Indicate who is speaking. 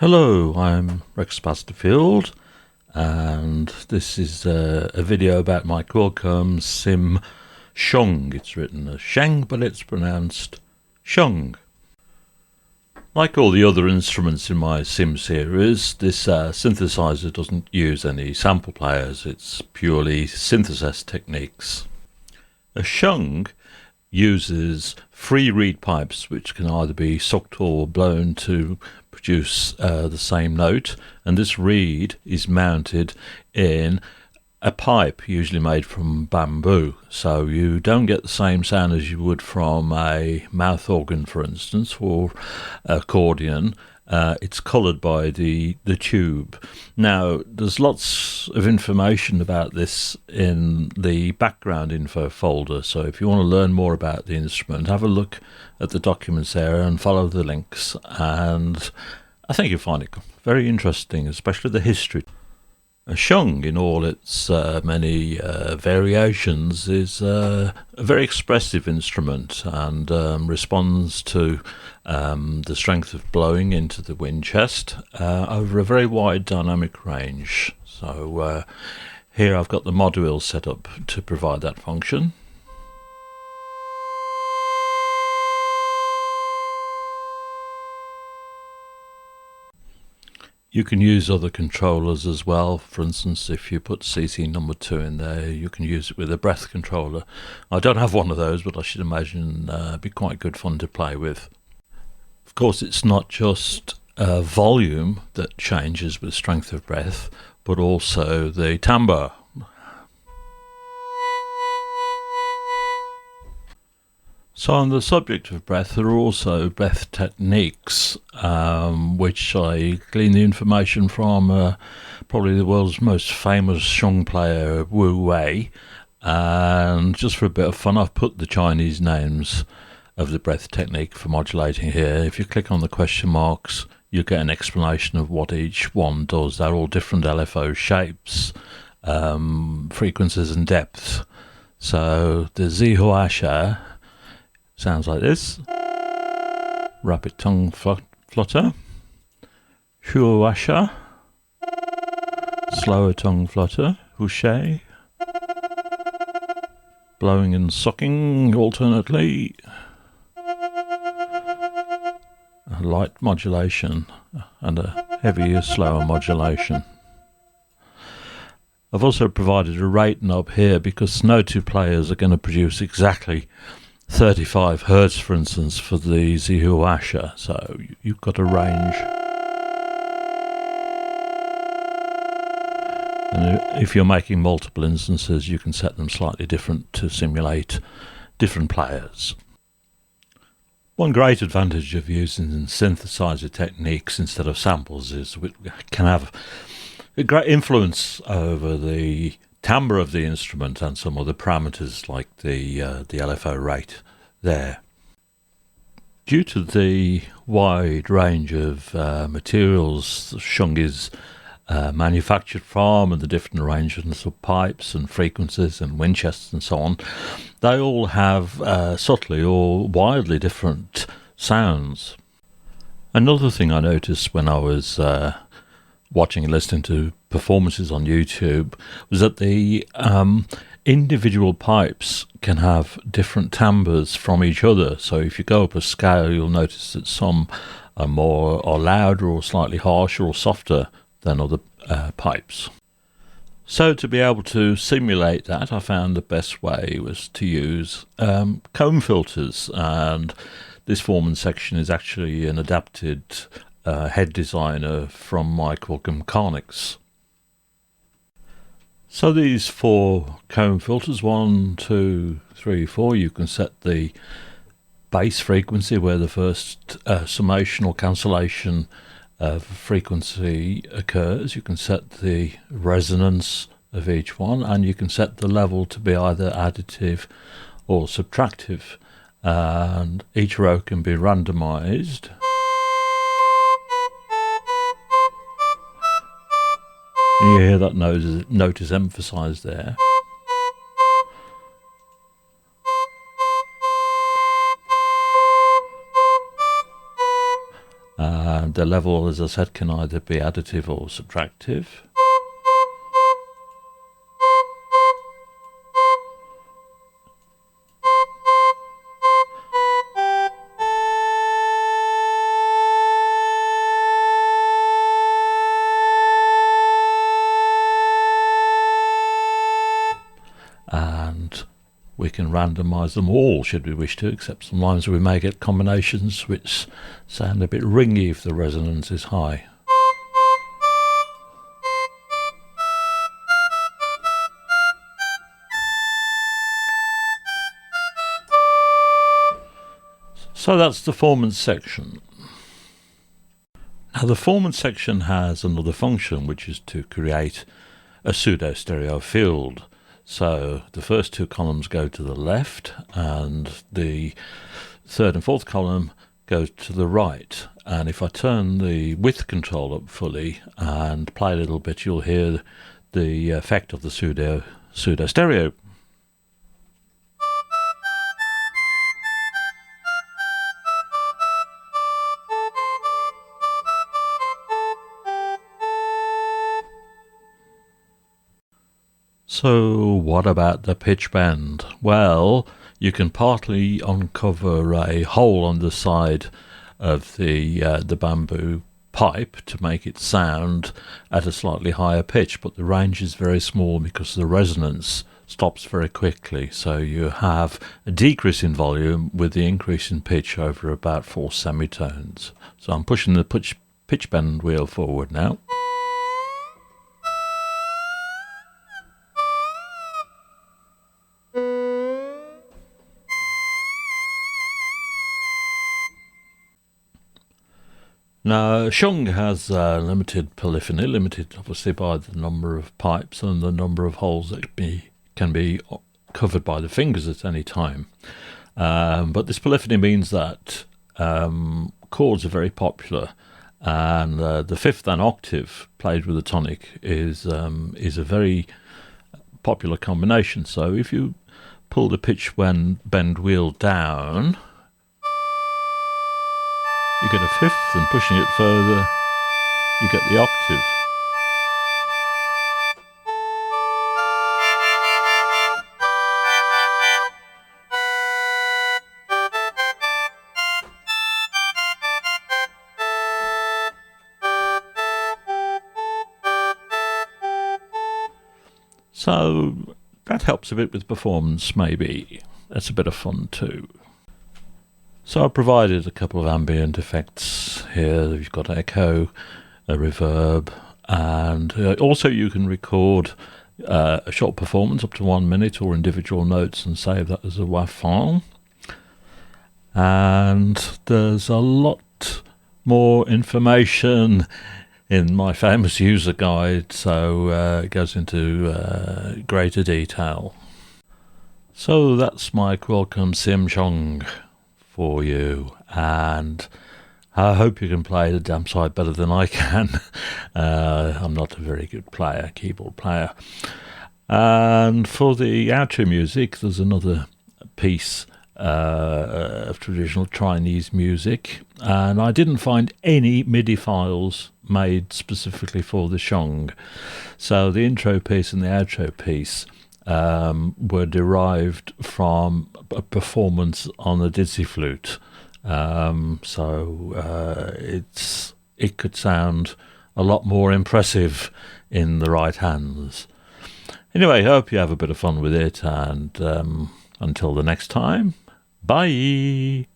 Speaker 1: Hello, I'm Rex Basterfield, and this is a video about my Quilcom SIM Sheng. It's written as Sheng, but it's pronounced Sheng. Like all the other instruments in my SIM series, this synthesizer doesn't use any sample players. It's purely synthesis techniques. A Sheng uses free reed pipes which can either be sucked or blown to produce the same note, and this reed is mounted in a pipe usually made from bamboo, so you don't get the same sound as you would from a mouth organ, for instance, or accordion. It's coloured by the tube. Now, there's lots of information about this in the background info folder, so if you want to learn more about the instrument, have a look at the documents there and follow the links, and I think you'll find it very interesting, especially the history. A sheng, in all its many variations, is a very expressive instrument and responds to the strength of blowing into the wind chest over a very wide dynamic range. So here I've got the module set up to provide that function. You can use other controllers as well. For instance, if you put CC number 2 in there, you can use it with a breath controller. I don't have one of those, but I should imagine it'd be quite good fun to play with. Of course, it's not just volume that changes with strength of breath, but also the timbre. So on the subject of breath, there are also breath techniques, which I gleaned the information from probably the world's most famous sheng player, Wu Wei. And just for a bit of fun, I've put the Chinese names of the breath technique for modulating here. If you click on the question marks, you get an explanation of what each one does. They're all different LFO shapes, frequencies and depths. So the Zihuasha sounds like this. Rapid tongue flutter. Shuawasha. Slower tongue flutter. Hushe. Blowing and sucking alternately. A light modulation and a heavier, slower modulation. I've also provided a rate knob here because no two players are going to produce exactly 35 Hertz, for instance, for the Zihuasha, so you've got a range. And if you're making multiple instances, you can set them slightly different to simulate different players. One great advantage of using synthesizer techniques instead of samples is we can have a great influence over the timbre of the instrument and some other parameters like the LFO rate there. Due to the wide range of materials sheng is manufactured from, and the different arrangements of pipes and frequencies and wind chests and so on, they all have subtly or wildly different sounds. Another thing I noticed when I was watching and listening to performances on YouTube was that the individual pipes can have different timbres from each other. So if you go up a scale, you'll notice that some are more or louder or slightly harsher or softer than other pipes. So to be able to simulate that, I found the best way was to use comb filters, and this Foreman section is actually an adapted head designer from my Quilcom Carnix. So these 4 comb filters, 1, 2, 3, 4, you can set the base frequency where the first summation or cancellation of frequency occurs. You can set the resonance of each one, and you can set the level to be either additive or subtractive, and each row can be randomized. And you hear that note is emphasized there. and the level, as I said, can either be additive or subtractive. And we can randomize them all should we wish to, except sometimes we may get combinations which sound a bit ringy if the resonance is high. So that's the formant section. Now the formant section has another function, which is to create a pseudo stereo field. So the first two columns go to the left and the third and fourth column goes to the right. And if I turn the width control up fully and play a little bit, you'll hear the effect of the pseudo stereo. So what about the pitch bend? Well, you can partly uncover a hole on the side of the bamboo pipe to make it sound at a slightly higher pitch, but the range is very small because the resonance stops very quickly. So you have a decrease in volume with the increase in pitch over about 4 semitones. So I'm pushing the pitch bend wheel forward now. Now, sheng has limited polyphony, limited obviously by the number of pipes and the number of holes that can be covered by the fingers at any time. But this polyphony means that chords are very popular, and the fifth and octave played with a tonic is a very popular combination. So if you pull the pitch bend wheel down, you get a fifth, and pushing it further, you get the octave. So that helps a bit with performance, maybe. That's a bit of fun too. So I provided a couple of ambient effects here. You've got echo, a reverb, and also you can record a short performance up to 1 minute or individual notes and save that as a WAV file. And there's a lot more information in my famous user guide, so it goes into greater detail. So that's my Quilcom SIM SHENG for you, and I hope you can play the damn side better than I can. I'm not a very good player, keyboard player. And for the outro music, there's another piece of traditional Chinese music, and I didn't find any MIDI files made specifically for the sheng. So the intro piece and the outro piece were derived from a performance on the dizzy flute. It could sound a lot more impressive in the right hands. Anyway, I hope you have a bit of fun with it, and until the next time, bye!